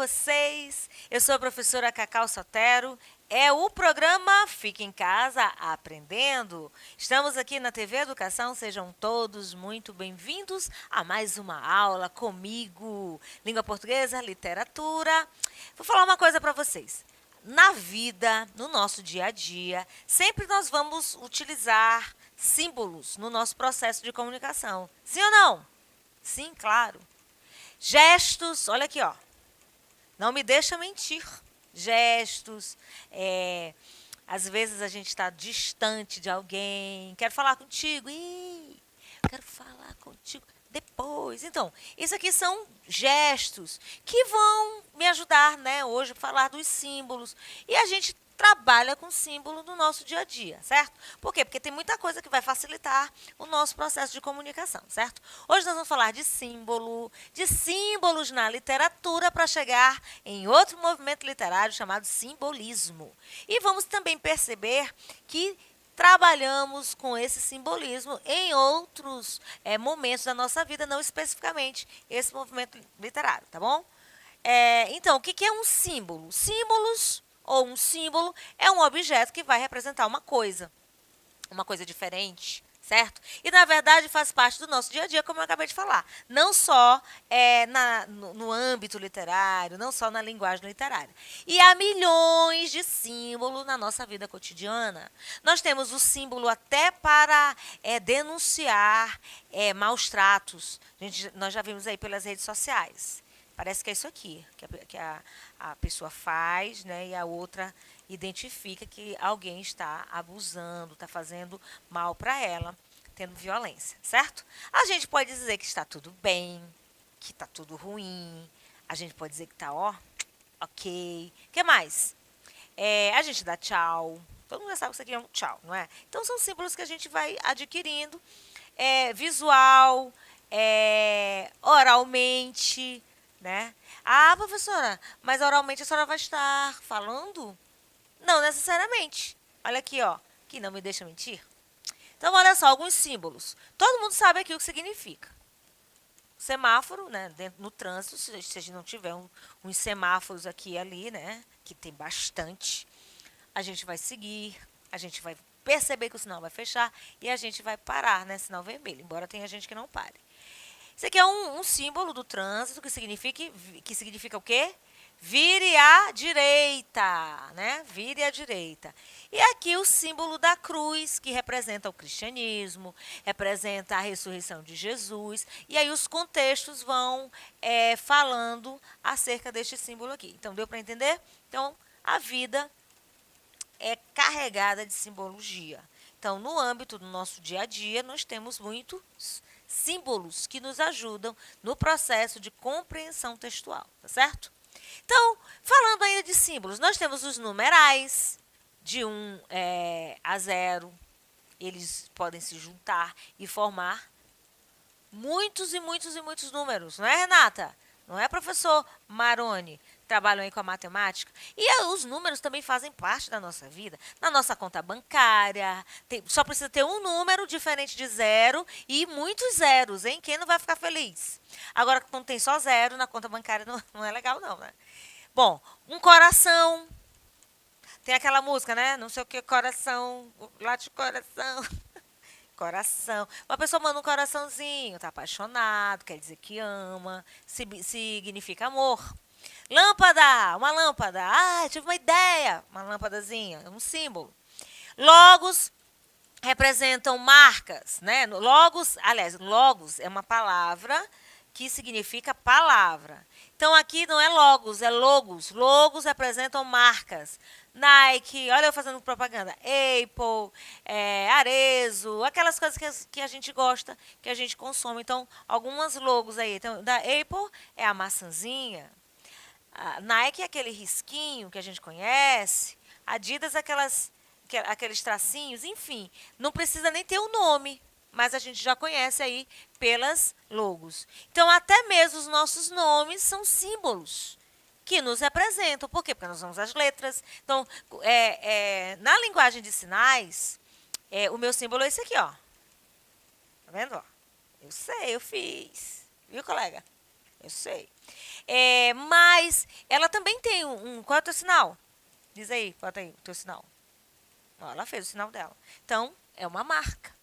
vocês? Eu sou a professora Cacau Sotero. É o programa Fique em Casa Aprendendo. Estamos aqui na TV Educação. Sejam todos muito bem-vindos a mais uma aula comigo. Língua portuguesa, literatura. Vou falar uma coisa para vocês. Na vida, no nosso dia a dia, sempre nós vamos utilizar símbolos no nosso processo de comunicação. Sim ou não? Sim, claro. Gestos, olha aqui, ó. Não me deixa mentir. Gestos, às vezes a gente está distante de alguém. Quero falar contigo. Quero falar contigo depois. Então, isso aqui são gestos que vão me ajudar, né, hoje a falar dos símbolos. E a gente trabalha com símbolo no nosso dia a dia, certo? Por quê? Porque tem muita coisa que vai facilitar o nosso processo de comunicação, certo? Hoje nós vamos falar de símbolo, de símbolos na literatura para chegar em outro movimento literário chamado simbolismo. E vamos também perceber que trabalhamos com esse simbolismo em outros momentos da nossa vida, não especificamente esse movimento literário, tá bom? Então, o que é um símbolo? Símbolos ou um símbolo é um objeto que vai representar uma coisa diferente, certo? E, na verdade, faz parte do nosso dia a dia, como eu acabei de falar. Não só no âmbito literário, não só na linguagem literária. E há milhões de símbolos na nossa vida cotidiana. Nós temos o símbolo até para denunciar maus tratos. Nós já vimos aí pelas redes sociais. Parece que é isso aqui, que a pessoa faz, né, e a outra identifica que alguém está abusando, está fazendo mal para ela, tendo violência, certo? A gente pode dizer que está tudo bem, que está tudo ruim. A gente pode dizer que está, ok. O que mais? A gente dá tchau. Todo mundo já sabe que isso aqui é um tchau, não é? Então, são símbolos que a gente vai adquirindo. Visual, oralmente, né? Ah, professora, mas oralmente a senhora vai estar falando? Não necessariamente. Olha aqui, ó, que não me deixa mentir. Então, olha só, alguns símbolos. Todo mundo sabe aqui o que significa. Semáforo, né, no trânsito, se a gente não tiver uns semáforos aqui e ali, né, que tem bastante, a gente vai seguir, a gente vai perceber que o sinal vai fechar e a gente vai parar, né, sinal vermelho, embora tenha gente que não pare. Isso aqui é um símbolo do trânsito que significa o quê? Vire à direita, né? Vire à direita. E aqui o símbolo da cruz, que representa o cristianismo, representa a ressurreição de Jesus. E aí os contextos vão falando acerca deste símbolo aqui. Então, deu para entender? Então, a vida é carregada de simbologia. Então, no âmbito do nosso dia a dia, nós temos muitos símbolos que nos ajudam no processo de compreensão textual, tá certo? Então, falando ainda de símbolos, nós temos os numerais de 1 a 0. Eles podem se juntar e formar muitos e muitos e muitos números, não é, Renata? Não é, professor Maroni? Trabalham aí com a matemática. E os números também fazem parte da nossa vida. Na nossa conta bancária, só precisa ter um número diferente de zero e muitos zeros, hein? Quem não vai ficar feliz? Agora, quando tem só zero na conta bancária, não é legal, não, né? Bom, um coração. Tem aquela música, né? Não sei o que, coração, late coração. Coração. Uma pessoa manda um coraçãozinho, tá apaixonado, quer dizer que ama, significa amor. Lâmpada, uma lâmpada. Ah, tive uma ideia. Uma lâmpadazinha, um símbolo. Logos representam marcas, né? Logos é uma palavra que significa palavra. Então, aqui não é logos, é logos. Logos representam marcas. Nike, olha eu fazendo propaganda. Apple, Arezzo, aquelas coisas que a gente gosta, que a gente consome. Então, algumas logos aí. Então, da Apple é a maçãzinha. A Nike é aquele risquinho que a gente conhece. Adidas, aqueles tracinhos. Enfim, não precisa nem ter um nome, mas a gente já conhece aí pelas logos. Então, até mesmo os nossos nomes são símbolos que nos representam. Por quê? Porque nós usamos as letras. Então, na linguagem de sinais, o meu símbolo é esse aqui, ó. Tá vendo? Ó? Eu sei, eu fiz. Viu, colega? Eu sei. Mas ela também tem qual é o teu sinal? Diz aí, bota aí o teu sinal. Ó, ela fez o sinal dela. Então, é uma marca.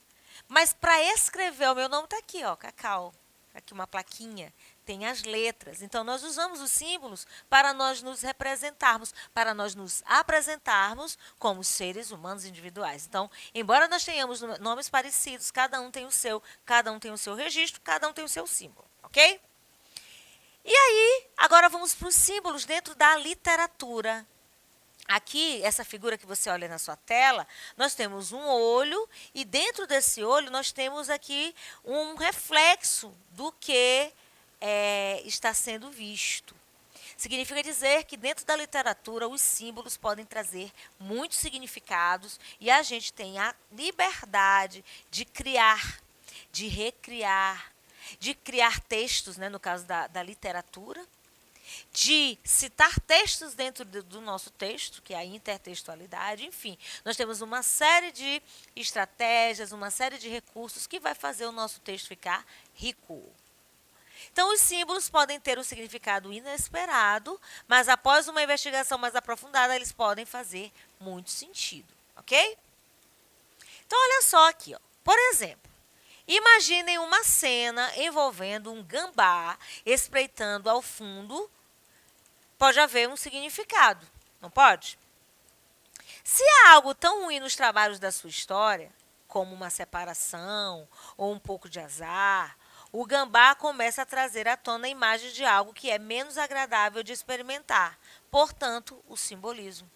Mas para escrever, o meu nome está aqui, ó, Cacau. Aqui uma plaquinha, tem as letras. Então, nós usamos os símbolos para nós nos representarmos, para nós nos apresentarmos como seres humanos individuais. Então, embora nós tenhamos nomes parecidos, cada um tem o seu registro, cada um tem o seu símbolo, ok? E aí, agora vamos para os símbolos dentro da literatura. Aqui, essa figura que você olha na sua tela, nós temos um olho e dentro desse olho nós temos aqui um reflexo do que está sendo visto. Significa dizer que dentro da literatura os símbolos podem trazer muitos significados e a gente tem a liberdade de criar, de recriar, de criar textos, né, no caso da literatura, de citar textos dentro do nosso texto, que é a intertextualidade, enfim. Nós temos uma série de estratégias, uma série de recursos que vai fazer o nosso texto ficar rico. Então, os símbolos podem ter um significado inesperado, mas após uma investigação mais aprofundada, eles podem fazer muito sentido, ok? Então, olha só aqui, ó. Por exemplo, imaginem uma cena envolvendo um gambá espreitando ao fundo. Pode haver um significado, não pode? Se há algo tão ruim nos trabalhos da sua história, como uma separação ou um pouco de azar, o gambá começa a trazer à tona a imagem de algo que é menos agradável de experimentar, portanto, o simbolismo.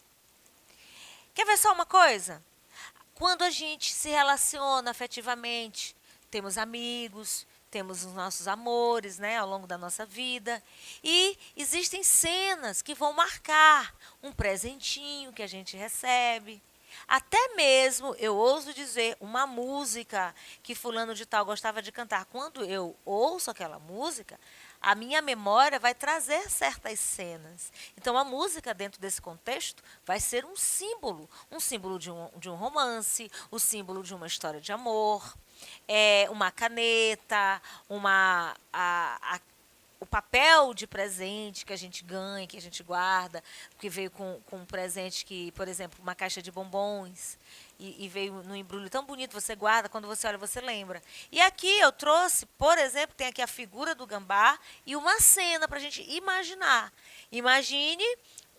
Quer ver só uma coisa? Quando a gente se relaciona afetivamente, temos amigos, temos os nossos amores, né, ao longo da nossa vida. E existem cenas que vão marcar um presentinho que a gente recebe. Até mesmo, eu ouso dizer, uma música que fulano de tal gostava de cantar. Quando eu ouço aquela música, a minha memória vai trazer certas cenas. Então, a música, dentro desse contexto, vai ser um símbolo de um romance, o símbolo de uma história de amor, uma caneta, o papel de presente que a gente ganha, que a gente guarda, que veio com um presente que, por exemplo, uma caixa de bombons, e veio num embrulho tão bonito, você guarda, quando você olha, você lembra. E aqui eu trouxe, por exemplo, tem aqui a figura do gambá e uma cena para a gente imaginar. Imagine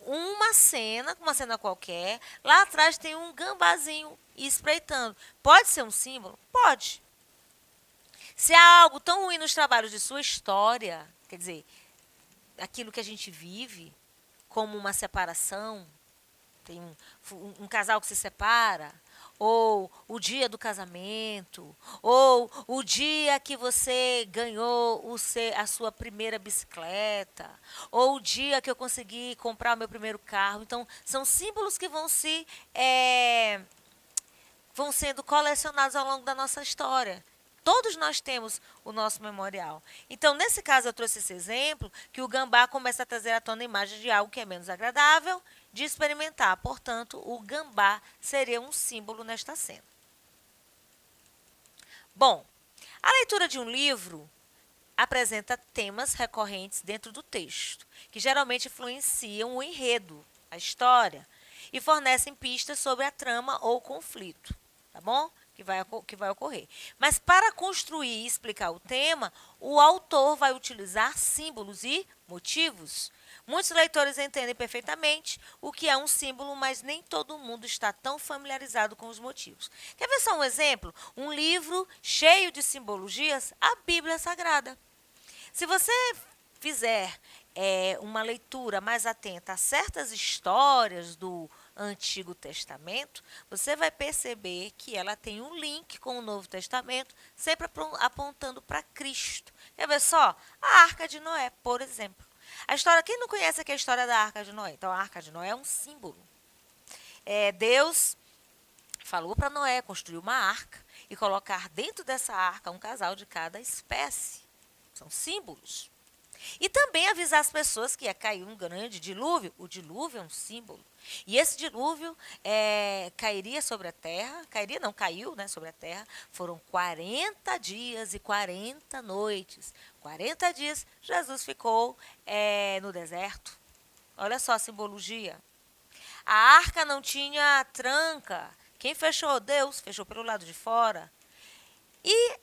uma cena qualquer, lá atrás tem um gambazinho espreitando. Pode ser um símbolo? Pode. Se há algo tão ruim nos trabalhos de sua história, quer dizer, aquilo que a gente vive, como uma separação, tem um casal que se separa, ou o dia do casamento, ou o dia que você ganhou a sua primeira bicicleta, ou o dia que eu consegui comprar o meu primeiro carro. Então, são símbolos que vão sendo colecionados ao longo da nossa história. Todos nós temos o nosso memorial. Então, nesse caso, eu trouxe esse exemplo, que o gambá começa a trazer à tona a imagem de algo que é menos agradável de experimentar. Portanto, o gambá seria um símbolo nesta cena. Bom, a leitura de um livro apresenta temas recorrentes dentro do texto, que geralmente influenciam o enredo, a história, e fornecem pistas sobre a trama ou conflito, tá bom? Que vai ocorrer. Mas para construir e explicar o tema, o autor vai utilizar símbolos e motivos. Muitos leitores entendem perfeitamente o que é um símbolo, mas nem todo mundo está tão familiarizado com os motivos. Quer ver só um exemplo? Um livro cheio de simbologias, a Bíblia Sagrada. Se você fizer uma leitura mais atenta a certas histórias do Antigo Testamento, você vai perceber que ela tem um link com o Novo Testamento, sempre apontando para Cristo. Quer ver só? A Arca de Noé, por exemplo. A história, quem não conhece aqui a história da Arca de Noé? Então, a Arca de Noé é um símbolo. Deus falou para Noé construir uma arca e colocar dentro dessa arca um casal de cada espécie. São símbolos. E também avisar as pessoas que ia cair um grande dilúvio. O dilúvio é um símbolo. E esse dilúvio cairia sobre a terra, cairia não, caiu, né, sobre a terra. Foram 40 dias e 40 noites. 40 dias Jesus ficou no deserto. Olha só a simbologia. A arca não tinha tranca. Quem fechou? Deus fechou pelo lado de fora. E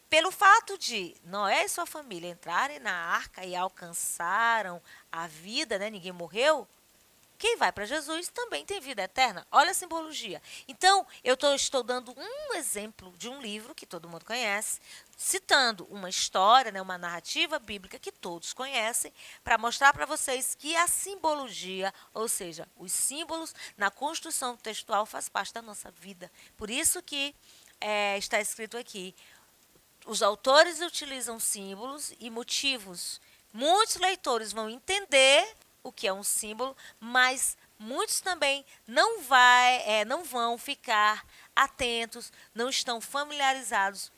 pelo fato de Noé e sua família entrarem na arca e alcançaram a vida, né, ninguém morreu, quem vai para Jesus também tem vida eterna. Olha a simbologia. Então, eu estou dando um exemplo de um livro que todo mundo conhece, citando uma história, né, uma narrativa bíblica que todos conhecem, para mostrar para vocês que a simbologia, ou seja, os símbolos na construção textual faz parte da nossa vida. Por isso que está escrito aqui, os autores utilizam símbolos e motivos. Muitos leitores vão entender o que é um símbolo, mas muitos também não vão ficar atentos, não estão familiarizados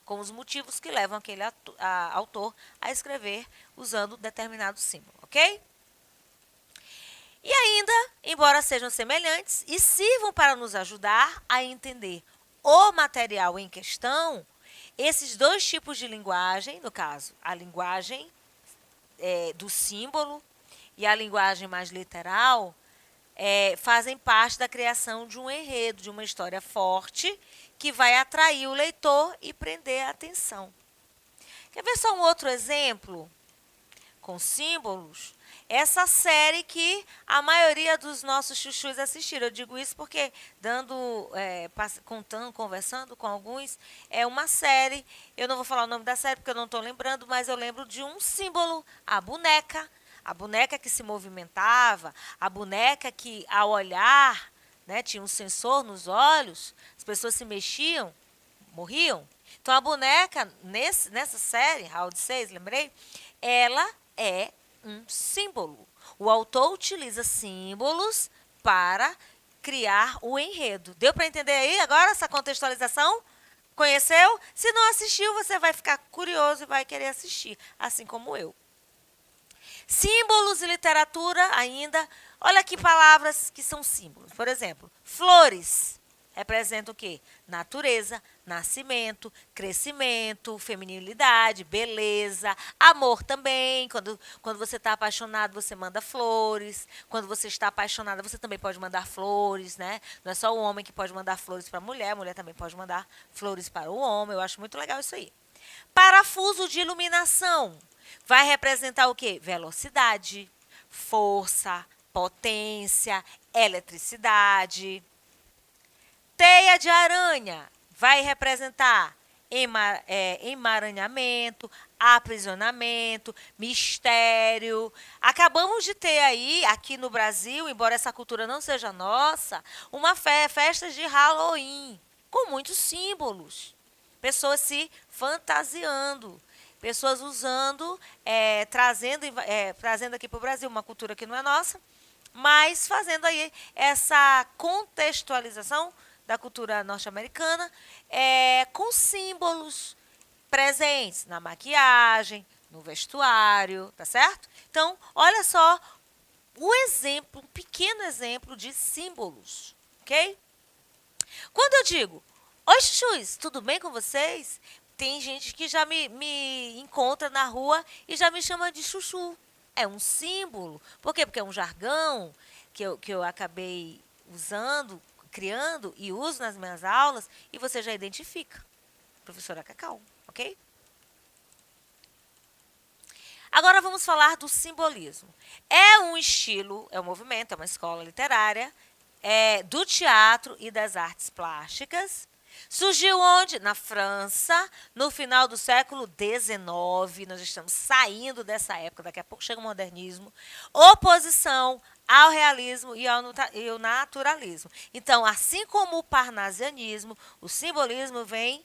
com os motivos que levam aquele autor a escrever usando determinado símbolo, ok? E ainda, embora sejam semelhantes e sirvam para nos ajudar a entender o material em questão, esses dois tipos de linguagem, no caso, a linguagem do símbolo e a linguagem mais literal, fazem parte da criação de um enredo, de uma história forte, que vai atrair o leitor e prender a atenção. Quer ver só um outro exemplo com símbolos? Essa série que a maioria dos nossos chuchus assistiram. Eu digo isso porque conversando com alguns, é uma série, eu não vou falar o nome da série porque eu não estou lembrando, mas eu lembro de um símbolo, a boneca que se movimentava, a boneca que ao olhar, né, tinha um sensor nos olhos, as pessoas se mexiam, morriam. Então a boneca, nessa série, Round 6, lembrei, ela é um símbolo. O autor utiliza símbolos para criar o enredo. Deu para entender aí agora essa contextualização? Conheceu? Se não assistiu, você vai ficar curioso e vai querer assistir, assim como eu. Símbolos e literatura ainda. Olha aqui palavras que são símbolos. Por exemplo, flores. Representa o quê? Natureza, nascimento, crescimento, feminilidade, beleza, amor também. Quando você está apaixonado, você manda flores. Quando você está apaixonada, você também pode mandar flores, né? Não é só o homem que pode mandar flores para a mulher também pode mandar flores para o homem. Eu acho muito legal isso aí. Parafuso de iluminação. Vai representar o quê? Velocidade, força, potência, eletricidade. Teia de aranha vai representar emaranhamento, aprisionamento, mistério. Acabamos de ter aí, aqui no Brasil, embora essa cultura não seja nossa, uma festa de Halloween, com muitos símbolos. Pessoas se fantasiando, pessoas usando, trazendo aqui para o Brasil uma cultura que não é nossa, mas fazendo aí essa contextualização da cultura norte-americana, com símbolos presentes na maquiagem, no vestuário, tá certo? Então, olha só o exemplo, um pequeno exemplo de símbolos, ok? Quando eu digo, oi chuchus, tudo bem com vocês? Tem gente que já me encontra na rua e já me chama de chuchu. É um símbolo. Por quê? Porque é um jargão que eu acabei usando, criando e uso nas minhas aulas e você já identifica. Professora Cacau, ok? Agora vamos falar do simbolismo. É um estilo, é um movimento, é uma escola literária, do teatro e das artes plásticas. Surgiu onde? Na França, no final do século XIX. Nós estamos saindo dessa época, daqui a pouco chega o modernismo. Oposição ao realismo e ao naturalismo. Então, assim como o parnasianismo, o simbolismo vem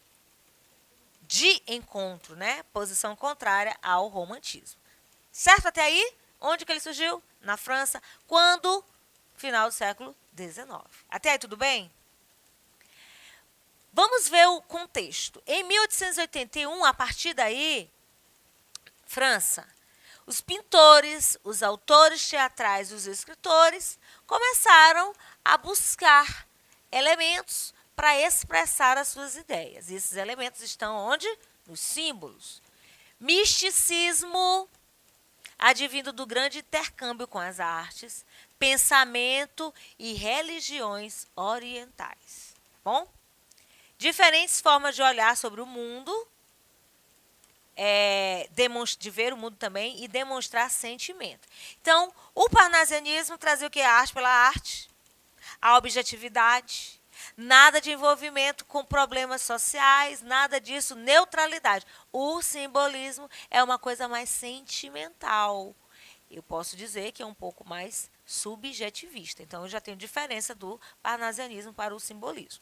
de encontro, né? Posição contrária ao romantismo. Certo até aí? Onde que ele surgiu? Na França, quando? Final do século XIX. Até aí tudo bem? Vamos ver o contexto. Em 1881, a partir daí, França, Os pintores, os autores teatrais e os escritores começaram a buscar elementos para expressar as suas ideias. E esses elementos estão onde? Nos símbolos. Misticismo, advindo do grande intercâmbio com as artes, pensamento e religiões orientais. Bom? Diferentes formas de olhar sobre o mundo, de ver o mundo também e demonstrar sentimento. Então, o parnasianismo trazia o que? A arte pela arte, a objetividade, nada de envolvimento com problemas sociais, nada disso, neutralidade. O simbolismo é uma coisa mais sentimental. Eu posso dizer que é um pouco mais subjetivista. Então, eu já tenho diferença do parnasianismo para o simbolismo.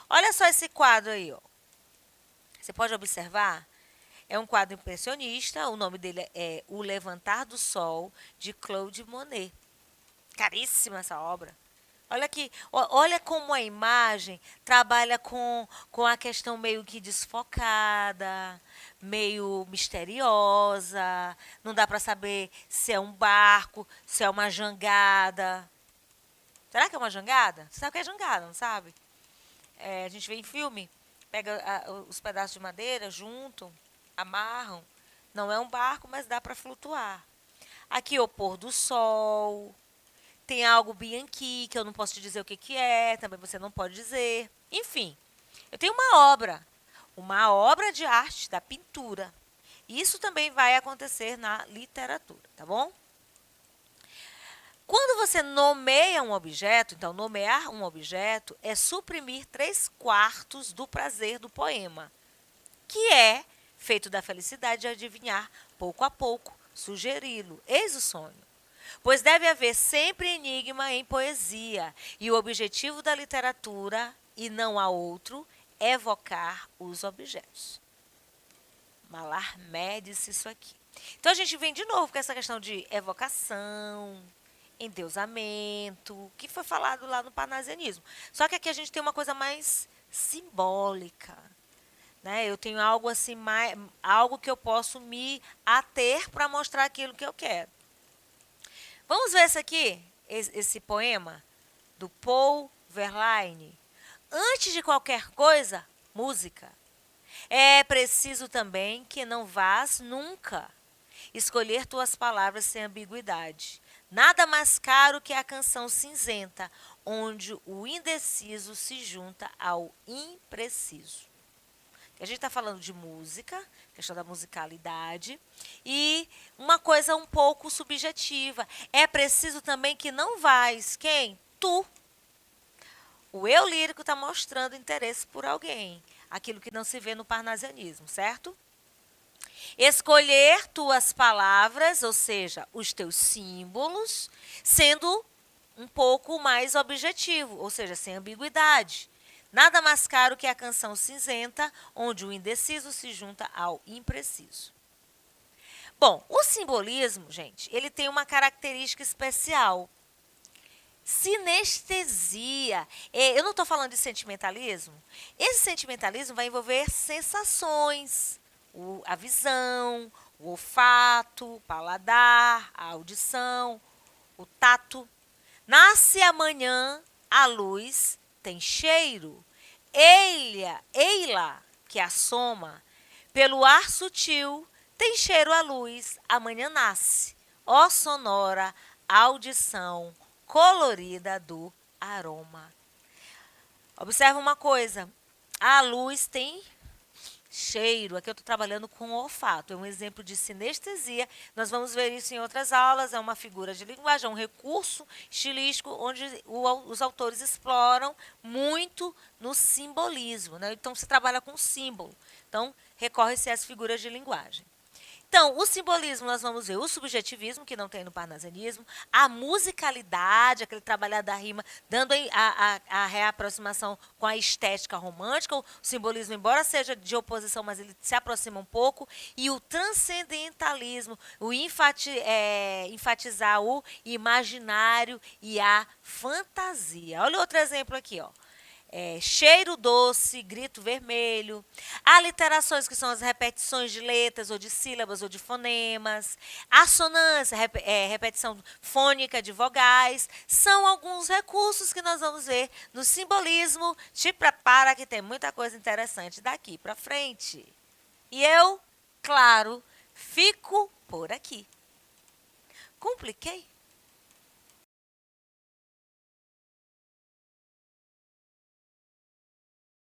Olha só esse quadro aí, ó. Você pode observar? É um quadro impressionista, o nome dele é O Levantar do Sol, de Claude Monet. Caríssima essa obra. Olha aqui, olha como a imagem trabalha com a questão meio que desfocada, meio misteriosa. Não dá para saber se é um barco, se é uma jangada. Será que é uma jangada? Você sabe o que é jangada, não sabe? A gente vê em filme, pega os pedaços de madeira, juntam, amarram. Não é um barco, mas dá para flutuar. Aqui o pôr do sol. Tem algo bianchi, que eu não posso te dizer o que é, também você não pode dizer. Enfim, eu tenho uma obra de arte, da pintura. Isso também vai acontecer na literatura, tá bom? Quando você nomeia um objeto, então nomear um objeto é suprimir 3/4 do prazer do poema, que é feito da felicidade de adivinhar pouco a pouco, sugeri-lo. Eis o sonho. Pois deve haver sempre enigma em poesia, e o objetivo da literatura, e não há outro, é evocar os objetos. Mallarmé disse isso aqui. Então a gente vem de novo com essa questão de evocação, endeusamento, que foi falado lá no parnasianismo. Só que aqui a gente tem uma coisa mais simbólica. Né? Eu tenho algo assim, algo que eu posso me ater para mostrar aquilo que eu quero. Vamos ver esse aqui, esse poema do Paul Verlaine. Antes de qualquer coisa, música. É preciso também que não vás nunca escolher tuas palavras sem ambiguidade. Nada mais caro que a canção cinzenta, onde o indeciso se junta ao impreciso. A gente está falando de música, questão da musicalidade, e uma coisa um pouco subjetiva. É preciso também que não vais, quem? Tu. O eu lírico está mostrando interesse por alguém, aquilo que não se vê no parnasianismo, certo? Escolher tuas palavras, ou seja, os teus símbolos, sendo um pouco mais objetivo, ou seja, sem ambiguidade. Nada mais caro que a canção cinzenta, onde o indeciso se junta ao impreciso. Bom, o simbolismo, gente, ele tem uma característica especial. Sinestesia. Eu não estou falando de sentimentalismo. Esse sentimentalismo vai envolver sensações, a visão, o olfato, o paladar, a audição, o tato. Nasce amanhã a luz, tem cheiro. Eila, que assoma, pelo ar sutil, tem cheiro a luz, amanhã nasce. Ó sonora audição colorida do aroma. Observa uma coisa, a luz tem cheiro. Aqui eu estou trabalhando com olfato, é um exemplo de sinestesia. Nós vamos ver isso em outras aulas, é uma figura de linguagem, é um recurso estilístico onde os autores exploram muito no simbolismo. Né? Então, se trabalha com símbolo. Então, recorre-se às figuras de linguagem. Então, o simbolismo, nós vamos ver o subjetivismo, que não tem no parnasianismo, a musicalidade, aquele trabalhar da rima, dando a reaproximação com a estética romântica, o simbolismo, embora seja de oposição, mas ele se aproxima um pouco, e o transcendentalismo, o enfatizar o imaginário e a fantasia. Olha outro exemplo aqui, ó. cheiro doce, grito vermelho. Aliterações, que são as repetições de letras ou de sílabas ou de fonemas. Assonância, repetição fônica de vogais. São alguns recursos que nós vamos ver no simbolismo. Te prepara que tem muita coisa interessante daqui para frente. E eu, claro, fico por aqui. Compliquei?